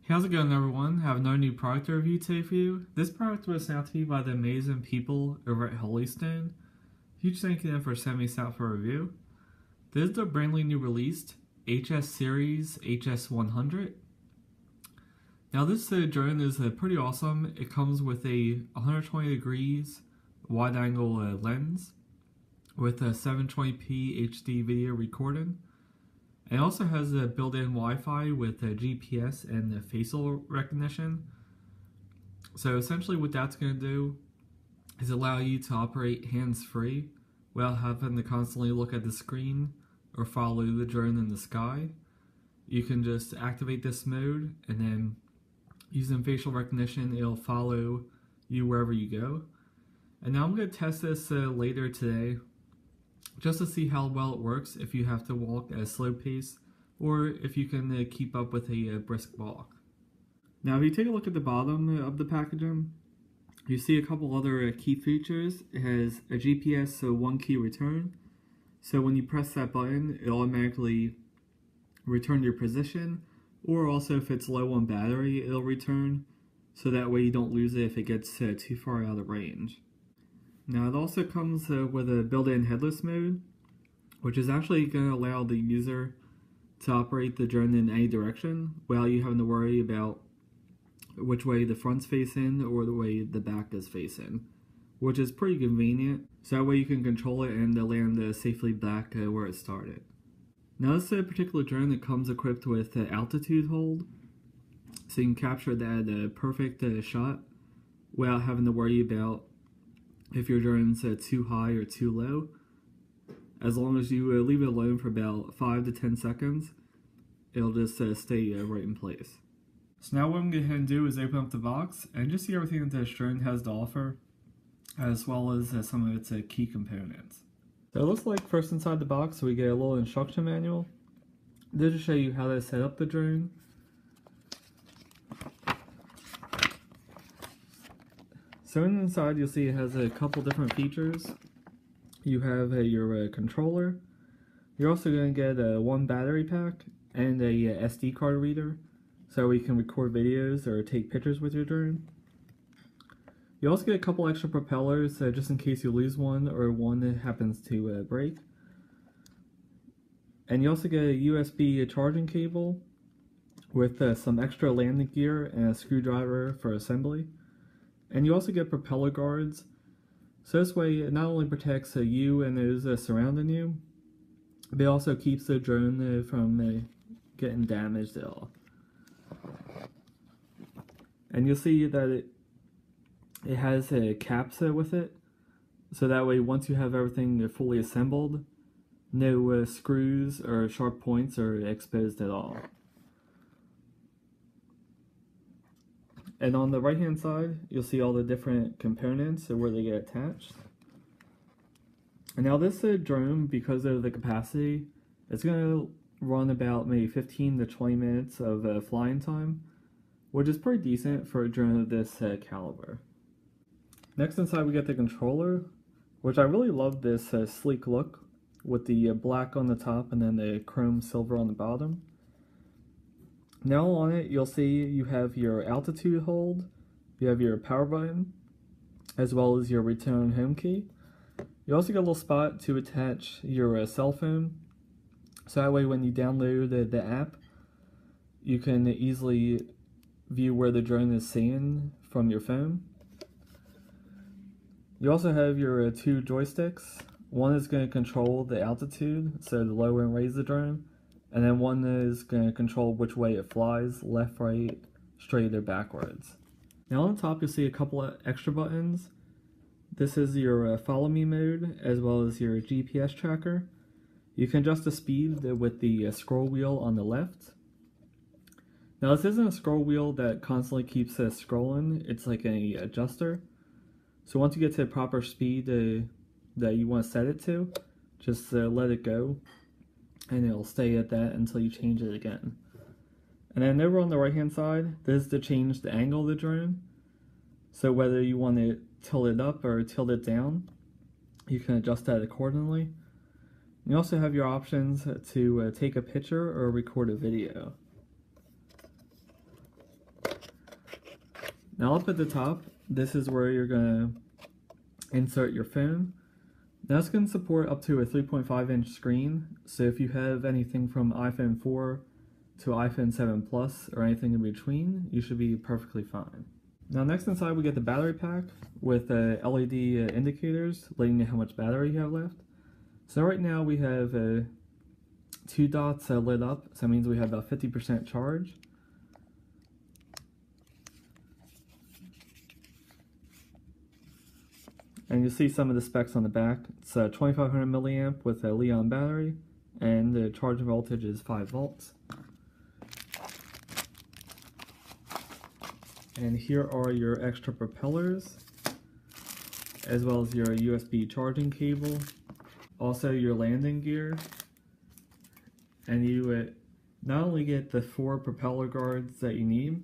How's it going, everyone? Have no new product review today for you. This product was sent out to me by the amazing people over at Holystone. Huge thank you to them for sending me this out for a review. This is the brand new released HS Series HS100. Now this drone is pretty awesome. It comes with a 120 degrees wide angle lens with a 720p HD video recording. It also has a built-in Wi-Fi with GPS and facial recognition. So essentially what that's going to do is allow you to operate hands-free without having to constantly look at the screen or follow the drone in the sky. You can just activate this mode, and then using facial recognition, it'll follow you wherever you go. And now I'm going to test this later today, just to see how well it works if you have to walk at a slow pace or if you can keep up with a brisk walk. Now if you take a look at the bottom of the packaging, you see a couple other key features. It has a GPS, so one key return. So when you press that button, it automatically returns your position, or also if it's low on battery, it'll return, so that way you don't lose it if it gets too far out of range. Now it also comes with a built-in headless mode, which is actually going to allow the user to operate the drone in any direction without you having to worry about which way the front's facing or the way the back is facing, which is pretty convenient. So that way you can control it and land safely back where it started. Now this particular drone, it comes equipped with altitude hold, so you can capture that perfect shot without having to worry about if your drone's too high or too low. As long as you leave it alone for about 5 to 10 seconds, it'll just stay right in place. So now what I'm going to go ahead and do is open up the box and just see everything that this drone has to offer, as well as some of its key components. So it looks like first inside the box we get a little instruction manual. This will show you how to set up the drone. So inside you'll see it has a couple different features. You have your controller. You're also going to get one battery pack and a SD card reader, so you can record videos or take pictures with your drone. You also get a couple extra propellers just in case you lose one or one that happens to break. And you also get a USB charging cable with some extra landing gear and a screwdriver for assembly. And you also get propeller guards, so this way it not only protects you and those surrounding you, but it also keeps the drone from getting damaged at all. And you'll see that it has a caps with it, so that way once you have everything fully assembled, no screws or sharp points are exposed at all. And on the right hand side, you'll see all the different components where they get attached. And now this drone, because of the capacity, it's going to run about maybe 15 to 20 minutes of flying time, which is pretty decent for a drone of this caliber. Next inside we get the controller, which I really love this sleek look with the black on the top and then the chrome silver on the bottom. Now on it, you'll see you have your altitude hold, you have your power button, as well as your return home key. You also get a little spot to attach your cell phone, so that way when you download the app, you can easily view where the drone is seeing from your phone. You also have your two joysticks. One is going to control the altitude, so to lower and raise the drone. And then one is going to control which way it flies, left, right, straight, or backwards. Now on the top you'll see a couple of extra buttons. This is your follow me mode, as well as your GPS tracker. You can adjust the speed with the scroll wheel on the left. Now this isn't a scroll wheel that constantly keeps scrolling, it's like an adjuster. So once you get to the proper speed that you want to set it to, just let it go, and it'll stay at that until you change it again. And then over on the right hand side, this is to change the angle of the drone. So whether you want to tilt it up or tilt it down, you can adjust that accordingly. You also have your options to take a picture or record a video. Now up at the top, this is where you're going to insert your phone. Now it's going to support up to a 3.5-inch screen, so if you have anything from iPhone 4 to iPhone 7 Plus or anything in between, you should be perfectly fine. Now next inside we get the battery pack with LED indicators letting you know how much battery you have left. So right now we have 2 dots lit up, so that means we have about 50% charge. And you'll see some of the specs on the back. It's a 2500 milliamp with a Li-ion battery, and the charge voltage is 5 volts. And here are your extra propellers, as well as your USB charging cable, also your landing gear, and you not only get the 4 propeller guards that you need,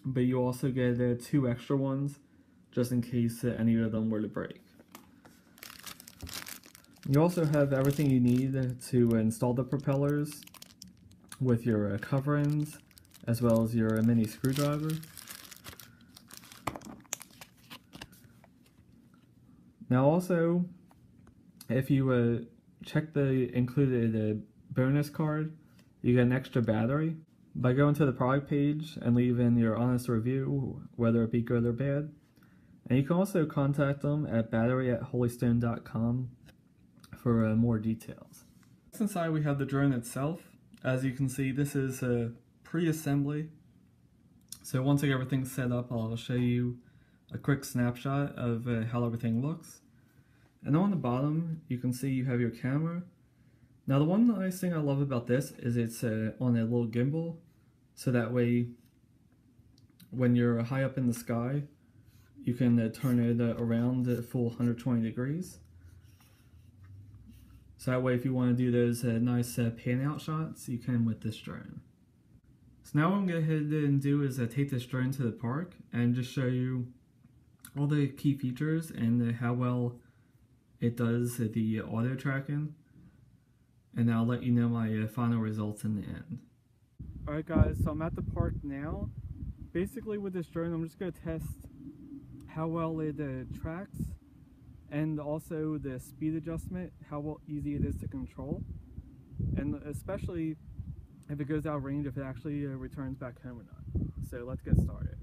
but you also get 2 extra ones just in case any of them were to break. You also have everything you need to install the propellers with your coverings, as well as your mini screwdriver. Now also, if you check the included bonus card, you get an extra battery. By going to the product page and leaving your honest review, whether it be good or bad. And you can also contact them at battery@holystone.com for more details. Inside we have the drone itself. As you can see, this is a pre-assembly. So once I get everything set up, I'll show you a quick snapshot of how everything looks. And on the bottom, you can see you have your camera. Now the one nice thing I love about this is it's on a little gimbal, so that way when you're high up in the sky, you can turn it around at full 120 degrees. So that way if you want to do those nice pan out shots, you can with this drone. So now what I'm going to go ahead and do is take this drone to the park and just show you all the key features and how well it does the auto tracking. And I'll let you know my final results in the end. Alright guys, so I'm at the park now. Basically with this drone, I'm just going to test how well it tracks, and also the speed adjustment, how easy it is to control, and especially if it goes out of range, if it actually returns back home or not. So let's get started.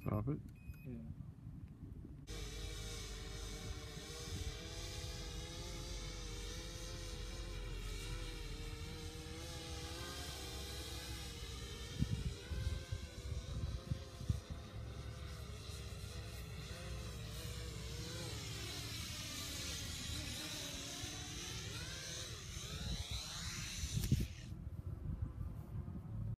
Stop it. Yeah.